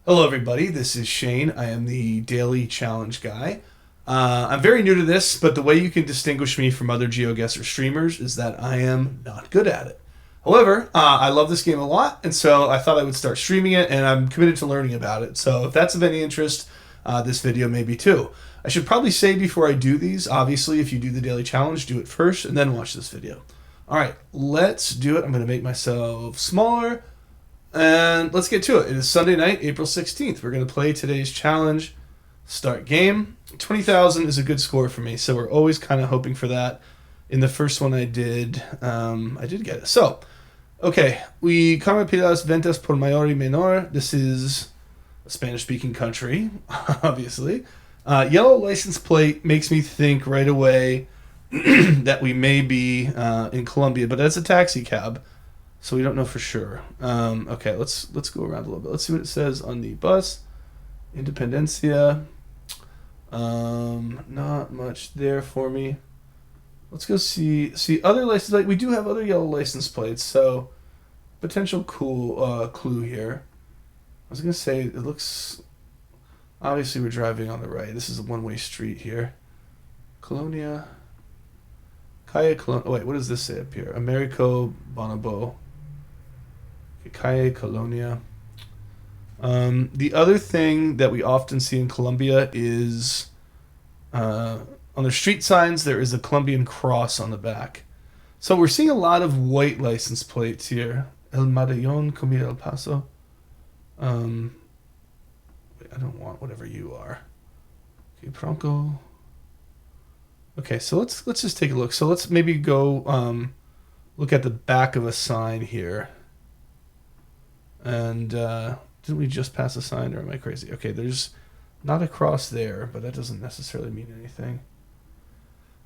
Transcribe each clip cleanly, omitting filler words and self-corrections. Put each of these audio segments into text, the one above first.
Hello, everybody. This is Shane. I am the daily challenge guy. I'm very new to this, but the way you can distinguish me from other GeoGuessr streamers is that I am not good at it. However, I love this game a lot, and so I thought I would start streaming it, and I'm committed to learning about it. So if that's of any interest, this video may be too. I should probably say before I do these, obviously, if you do the daily challenge, do it first, and then watch this video. All right, let's do it. I'm going to make myself smaller. And let's get to it. It is Sunday night, April 16th. We're going to play today's challenge. Start game. 20,000 is a good score for me, so we're always kind of hoping for that. In the first one I did get it. So, okay. We Camapilas Ventas por Mayor y Menor. This is a Spanish-speaking country, obviously. Yellow license plate makes me think right away that we may be in Colombia, but that's a taxi cab. So we don't know for sure. Okay, let's go around a little bit. Let's see what it says on the bus. Independencia. Not much there for me. Let's go see other license plate. We do have other yellow license plates, so potential cool clue here. I was gonna say it looks. Obviously, we're driving on the right. This is a one-way street here. Colonia. Calle Colonia. Oh, wait, what does this say up here? Americo Bonobo. Calle Colonia. The other thing that we often see in Colombia is on their street signs there is a Colombian cross on the back. So we're seeing a lot of white license plates here. El Medallón Comida El Paso. Wait, I don't want whatever you are. Okay, Bronco. Okay, so let's just take a look. So let's maybe go look at the back of a sign here. And didn't we just pass a sign, or am I crazy? Okay, there's not a cross there, but that doesn't necessarily mean anything.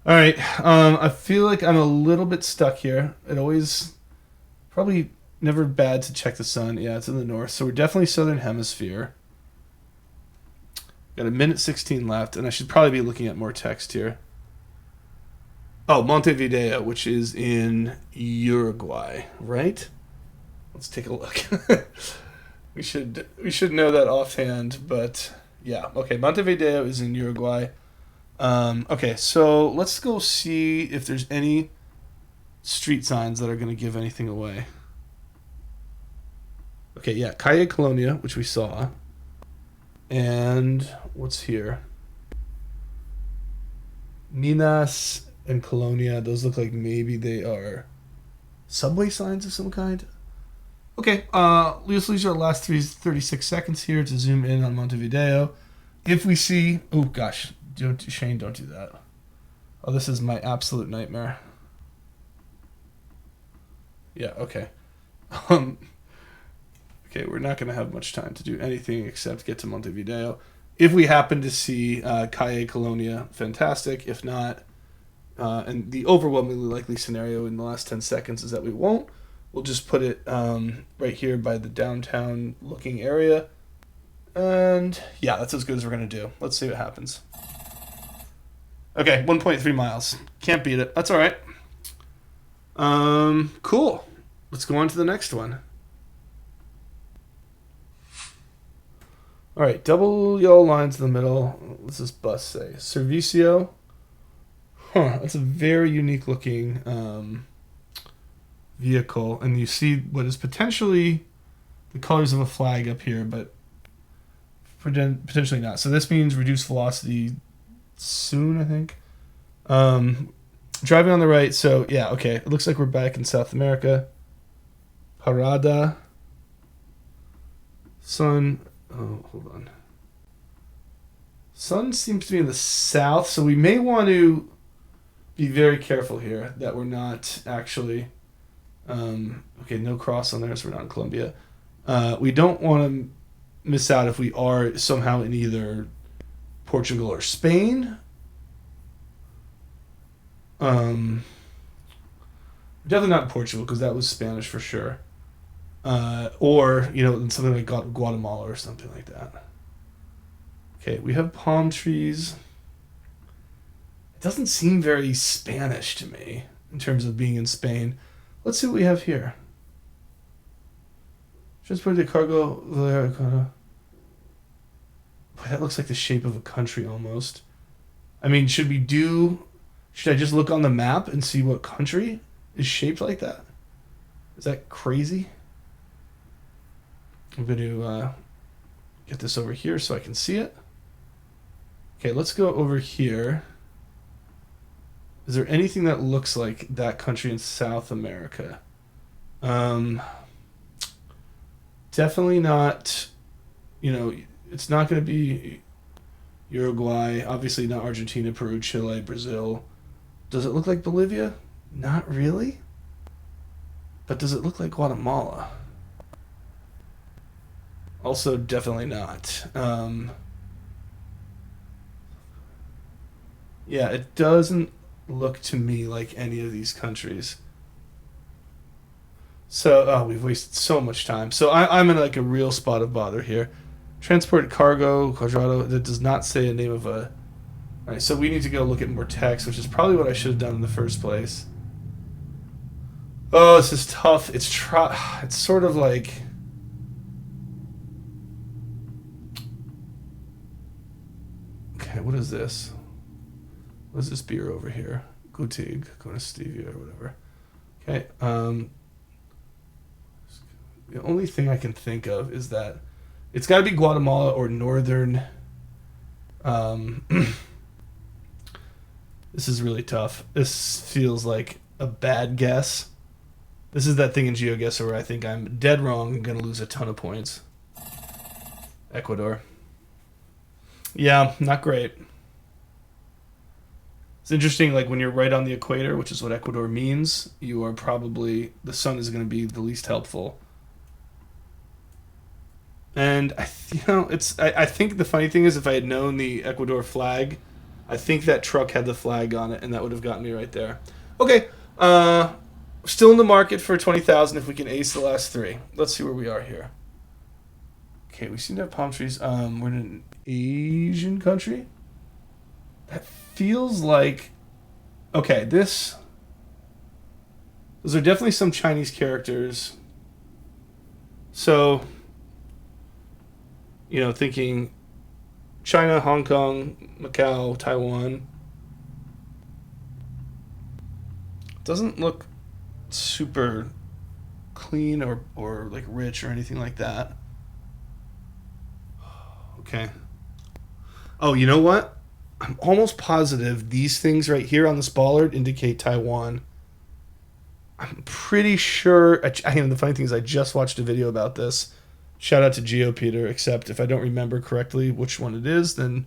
All right, I feel like I'm a little bit stuck here. It always, probably never bad to check the sun. Yeah, it's in the north, so we're definitely southern hemisphere. Got a minute 16 left, and I should probably be looking at more text here. Oh, Montevideo, which is in Uruguay, right? Let's take a look. we should know that offhand, but yeah. Okay, Montevideo is in Uruguay. Okay, so let's go see if there's any street signs that are going to give anything away. Okay, yeah, Calle Colonia, which we saw. And what's here? Minas and Colonia. Those look like maybe they are subway signs of some kind. Okay, let's use our last 36 seconds here to zoom in on Montevideo. If we see... Oh, gosh. Shane, don't do that. Oh, this is my absolute nightmare. Yeah, okay. Okay, we're not going to have much time to do anything except get to Montevideo. If we happen to see Calle Colonia, fantastic. If not, and the overwhelmingly likely scenario in the last 10 seconds is that we won't. We'll just put it right here by the downtown looking area. And yeah, that's as good as we're going to do. Let's see what happens. Okay, 1.3 miles. Can't beat it. That's all right. Cool. Let's go on to the next one. All right, double yellow lines in the middle. What's this bus say? Servicio. Huh, that's a very unique looking vehicle, and you see what is potentially the colors of a flag up here, but potentially not. So this means reduced velocity soon, I think. Driving on the right, so yeah, okay. It looks like we're back in South America. Parada. Sun. Oh, hold on. Sun seems to be in the south, so we may want to be very careful here that we're not actually... okay, no cross on there, so we're not in Colombia. We don't want to miss out if we are somehow in either Portugal or Spain. Definitely not in Portugal, because that was Spanish for sure. Or, something like Guatemala or something like that. Okay, we have palm trees. It doesn't seem very Spanish to me in terms of being in Spain. Let's see what we have here. Transport de cargo. Boy, that looks like the shape of a country almost. I mean, should I just look on the map and see what country is shaped like that? Is that crazy? I'm going to get this over here so I can see it. Okay, let's go over here. Is there anything that looks like that country in South America? Definitely not, it's not going to be Uruguay, obviously not Argentina, Peru, Chile, Brazil. Does it look like Bolivia? Not really. But does it look like Guatemala? Also definitely not. Yeah, it doesn't look to me like any of these countries. So, we've wasted so much time. So I'm in like a real spot of bother here. Transport cargo, Quadrado, that does not say a name of a... Alright, so we need to go look at more text, which is probably what I should have done in the first place. Oh, this is tough. It's sort of like... Okay, what is this? What is this beer over here? Gutig, Kona Stevia, or whatever. Okay, the only thing I can think of is that it's got to be Guatemala or northern. This is really tough. This feels like a bad guess. This is that thing in GeoGuessr where I think I'm dead wrong and going to lose a ton of points. Ecuador. Yeah, not great. It's interesting, like when you're right on the equator, which is what Ecuador means, you are probably, the sun is going to be the least helpful. And I think the funny thing is, if I had known the Ecuador flag, I think that truck had the flag on it, and that would have gotten me right there. Okay, still in the market for 20,000 if we can ace the last three. Let's see where we are here. Okay, we seem to have palm trees. We're in an Asian country. That feels like... Okay, those are definitely some Chinese characters. So... thinking China, Hong Kong, Macau, Taiwan. Doesn't look super clean or like rich or anything like that. Okay. Oh, you know what? I'm almost positive these things right here on this bollard indicate Taiwan. I'm pretty sure... the funny thing is I just watched a video about this. Shout out to GeoPeter, except if I don't remember correctly which one it is, then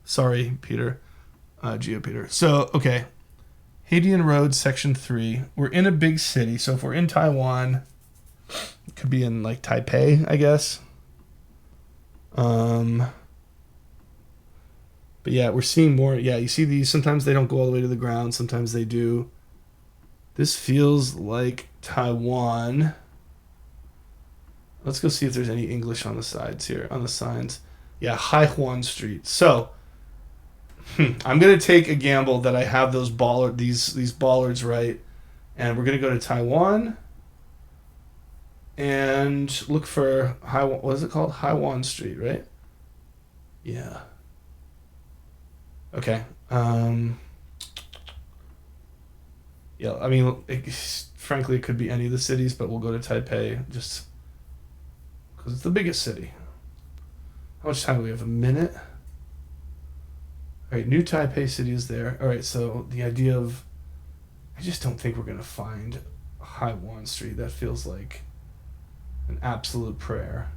sorry, Peter. GeoPeter. So, okay. Hadian Road, Section 3. We're in a big city, so if we're in Taiwan, it could be in, like, Taipei, I guess. But yeah, we're seeing more. Yeah, you see these. Sometimes they don't go all the way to the ground. Sometimes they do. This feels like Taiwan. Let's go see if there's any English on the sides here, on the signs. Yeah, Haihuan Street. So, I'm going to take a gamble that I have these bollards right. And we're going to go to Taiwan and look for what is it called? Haihuan Street, right? Yeah. Okay. Yeah, I mean, frankly, it could be any of the cities, but we'll go to Taipei just because it's the biggest city. How much time do we have? A minute? All right, New Taipei City is there. All right, so the idea of... I just don't think we're going to find Haiwan Street. That feels like an absolute prayer.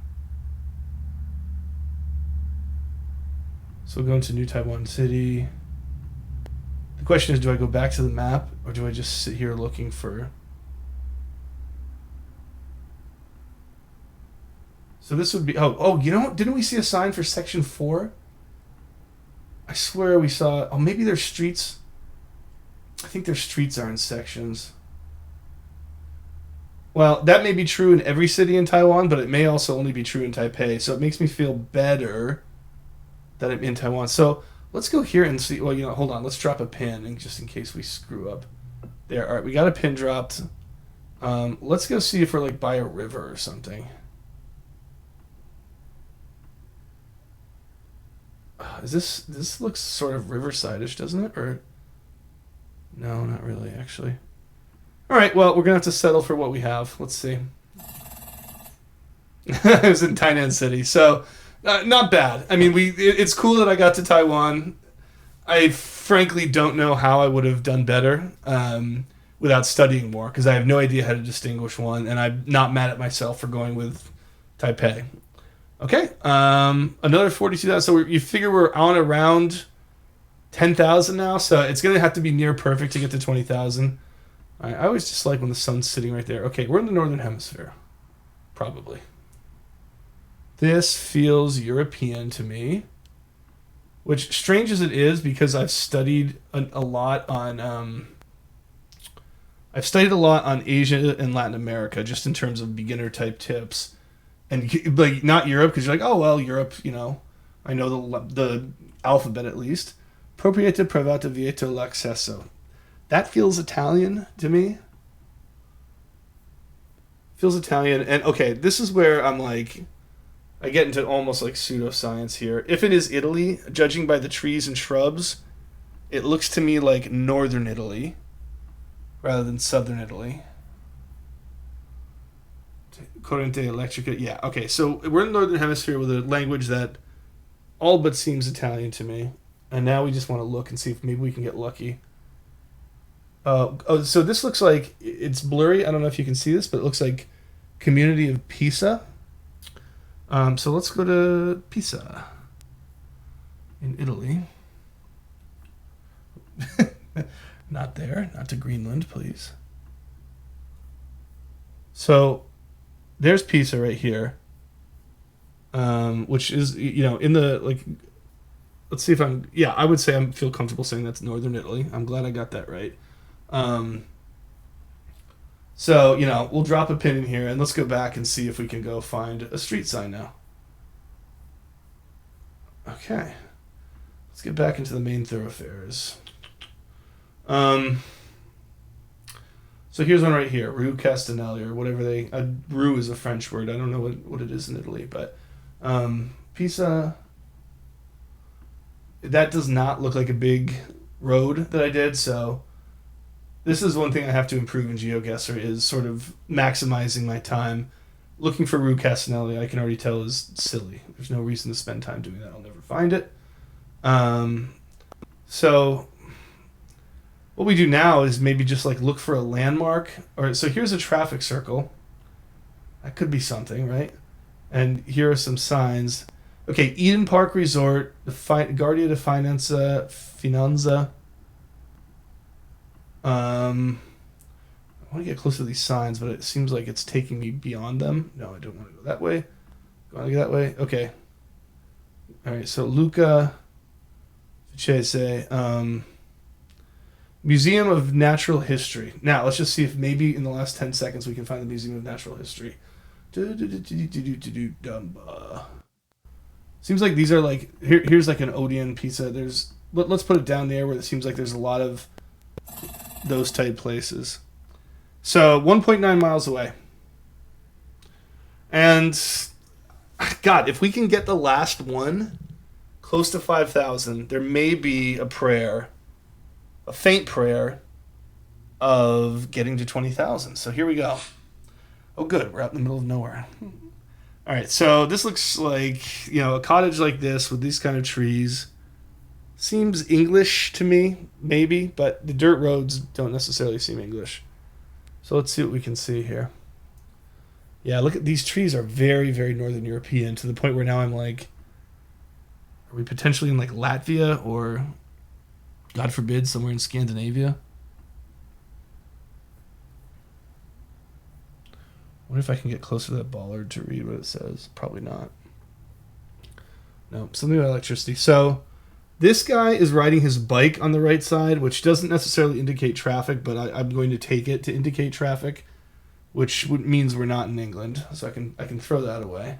So we're going to New Taiwan City. The question is, do I go back to the map, or do I just sit here looking for... So this would be... Oh, you know what? Didn't we see a sign for Section 4? I swear we saw... Oh, maybe their streets... I think their streets are in sections. Well, that may be true in every city in Taiwan, but it may also only be true in Taipei. So it makes me feel better that I'm in Taiwan. So let's go here and see... Well, hold on. Let's drop a pin just in case we screw up. There. All right, we got a pin dropped. Let's go see if we're like by a river or something. Is this looks sort of Riverside-ish, doesn't it? Or no, not really, actually. All right, well, we're gonna have to settle for what we have. Let's see. It was in Tainan City, so not bad. I mean, it's cool that I got to Taiwan. I frankly don't know how I would have done better without studying more, because I have no idea how to distinguish one, and I'm not mad at myself for going with Taipei. Okay, another 42,000. So you figure we're on around 10,000 now, so it's going to have to be near perfect to get to 20,000. I always just like when the sun's sitting right there. Okay, we're in the Northern Hemisphere. Probably. This feels European to me, which, strange as it is, because I've studied a lot on Asia and Latin America, just in terms of beginner type tips, and like not Europe, because you're like, oh well, Europe, I know the alphabet at least. Proprietà privata vieto l'accesso. That feels Italian to me. Feels Italian, and okay, this is where I'm like, I get into almost like pseudoscience here. If it is Italy, judging by the trees and shrubs, it looks to me like northern Italy rather than southern Italy. Corrente electrica. Yeah, okay, so we're in the Northern Hemisphere with a language that all but seems Italian to me. And now we just want to look and see if maybe we can get lucky. So this looks like, it's blurry. I don't know if you can see this, but it looks like community of Pisa. So let's go to Pisa in Italy. Not there. Not to Greenland, please. So there's Pisa right here, which is, in the, like, let's see if I would say I feel comfortable saying that's northern Italy. I'm glad I got that right. So, we'll drop a pin in here, and let's go back and see if we can go find a street sign now. Okay. Let's get back into the main thoroughfares. So here's one right here, Rue Castanelli, or whatever Rue is a French word. I don't know what it is in Italy, but Pisa, that does not look like a big road that I did, so this is one thing I have to improve in GeoGuessr, is sort of maximizing my time. Looking for Rue Castanelli, I can already tell, is silly. There's no reason to spend time doing that. I'll never find it. So what we do now is maybe just like look for a landmark. So here's a traffic circle. That could be something, right? And here are some signs. Okay, Eden Park Resort, Guardia di Finanza. I want to get close to these signs, but it seems like it's taking me beyond them. No, I don't want to go that way. I want to go that way. Okay. All right, so Luca Ficese, Museum of Natural History. Now, let's just see if maybe in the last 10 seconds we can find the Museum of Natural History. Seems like these are like, here's like an Odeon pizza. Let's put it down there where it seems like there's a lot of those type places. So 1.9 miles away. And God, if we can get the last one close to 5,000, there may be a faint prayer of getting to 20,000. So here we go. Oh, good. We're out in the middle of nowhere. All right. So this looks like, a cottage like this with these kind of trees. Seems English to me, maybe, but the dirt roads don't necessarily seem English. So let's see what we can see here. Yeah, look at these trees are very, very Northern European, to the point where now I'm like, are we potentially in like Latvia or, God forbid, somewhere in Scandinavia? What if I can get closer to that bollard to read what it says? Probably not. No, something about electricity. So this guy is riding his bike on the right side, which doesn't necessarily indicate traffic, but I'm going to take it to indicate traffic, which means we're not in England. So I can throw that away.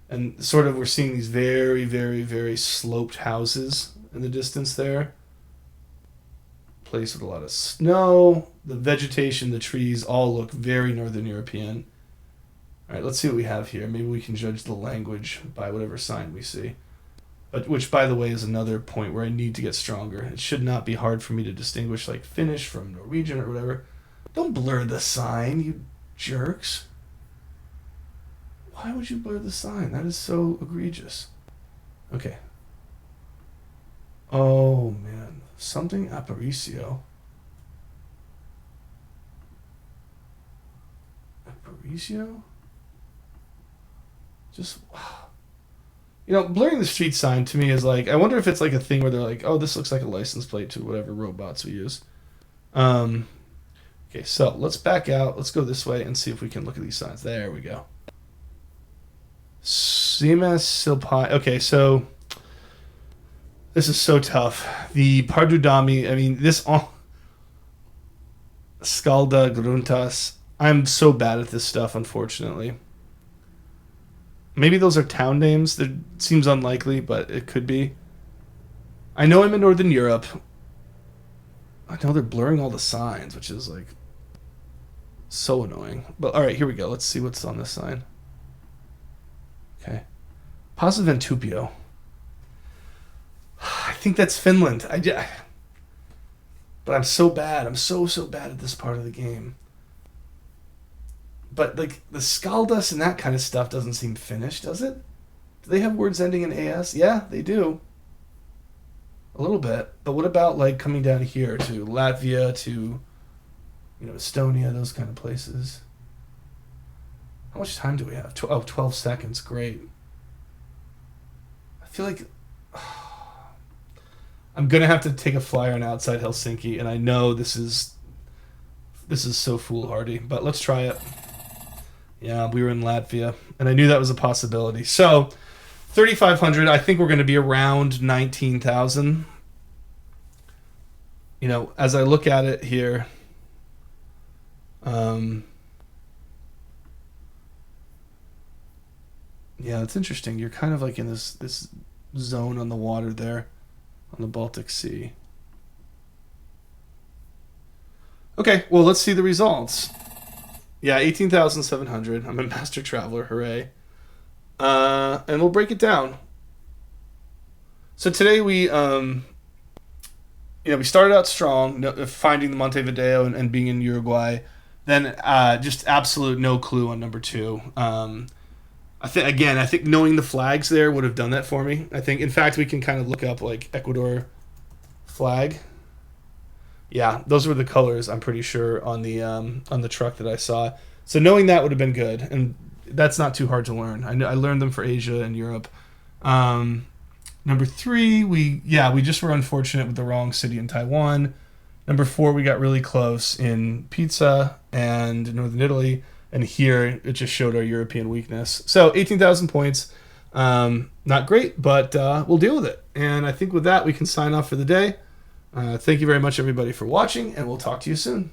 And sort of we're seeing these very, very, very sloped houses in the distance there. Place with a lot of snow. The vegetation, the trees all look very Northern European. All right, let's see what we have here. Maybe we can judge the language by whatever sign we see. But which, by the way, is another point where I need to get stronger. It should not be hard for me to distinguish like Finnish from Norwegian or whatever. Don't blur the sign, you jerks. Why would you blur the sign? That is so egregious. Okay. Oh, man. Something Aparicio. Aparicio? Just, wow. You know, blurring the street sign to me is like, I wonder if it's like a thing where they're like, oh, this looks like a license plate to whatever robots we use. Okay, so let's back out. Let's go this way and see if we can look at these signs. There we go. Sima Silpai. Okay, so this is so tough. The Pardudami, I mean, this all. Skalda Gruntas. I'm so bad at this stuff, unfortunately. Maybe those are town names. That seems unlikely, but it could be. I know I'm in Northern Europe. I know they're blurring all the signs, which is like so annoying. But all right, here we go. Let's see what's on this sign. Okay. Pasa Ventupio. I think that's Finland. But I'm so bad. I'm so bad at this part of the game. But like the Skaldas and that kind of stuff doesn't seem Finnish, does it? Do they have words ending in AS? Yeah, they do. A little bit. But what about like coming down here to Latvia, to Estonia, those kind of places? How much time do we have? 12 seconds. Great. I feel like I'm going to have to take a flyer on outside Helsinki, and I know this is so foolhardy, but let's try it. Yeah, we were in Latvia, and I knew that was a possibility. So, 3,500, I think we're going to be around 19,000. As I look at it here, yeah, it's interesting. You're kind of like in this zone on the water there, on the Baltic Sea. Okay, well, let's see the results. Yeah, 18,700. I'm a master traveler. Hooray. And we'll break it down. So today we started out strong, finding the Montevideo and being in Uruguay. Then just absolute no clue on number 2. I think knowing the flags there would have done that for me. I think, in fact, we can kind of look up like Ecuador flag. Yeah, those were the colors, I'm pretty sure, on the truck that I saw. So knowing that would have been good, and that's not too hard to learn. I learned them for Asia and Europe. Number 3, we just were unfortunate with the wrong city in Taiwan. Number 4, we got really close in Pizza and Northern Italy, and here it just showed our European weakness. So 18,000 points, not great, but we'll deal with it. And I think with that, we can sign off for the day. Thank you very much, everybody, for watching, and we'll talk to you soon.